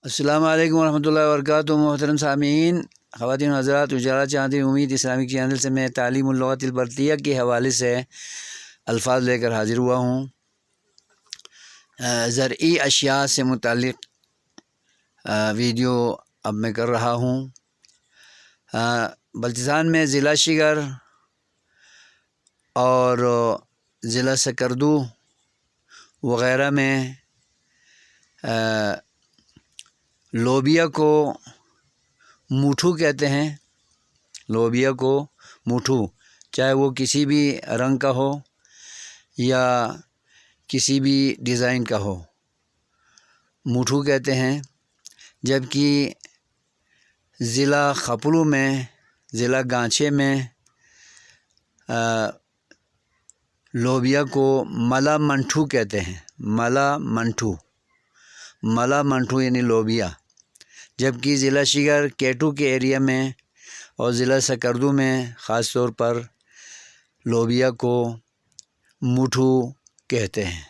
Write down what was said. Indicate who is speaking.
Speaker 1: السلام علیکم ورحمۃ اللہ وبرکاتہ۔ محترم سامعین، خواتین و حضرات، اجارہ چاہتی امید اسلامک چینل سے میں تعلیم اللغت البرطیہ کے حوالے سے الفاظ لے کر حاضر ہوا ہوں۔ زرعی اشیاء سے متعلق ویڈیو اب میں کر رہا ہوں۔ بلتستان میں ضلع شگر اور ضلع سکردو وغیرہ میں لوبیا کو موٹھو کہتے ہیں۔ لوبیا کو موٹھو، چاہے وہ کسی بھی رنگ کا ہو یا کسی بھی ڈیزائن کا ہو، موٹھو کہتے ہیں۔ جبکہ ضلع خپلو میں، ضلع گانچے میں لوبیا کو ملا منٹھو کہتے ہیں۔ ملا منٹھو، ملا منٹھو یعنی لوبیا۔ جبکہ ضلع شگر کیٹو کے ایریا میں اور ضلع سکردو میں خاص طور پر لوبیا کو موٹھو کہتے ہیں۔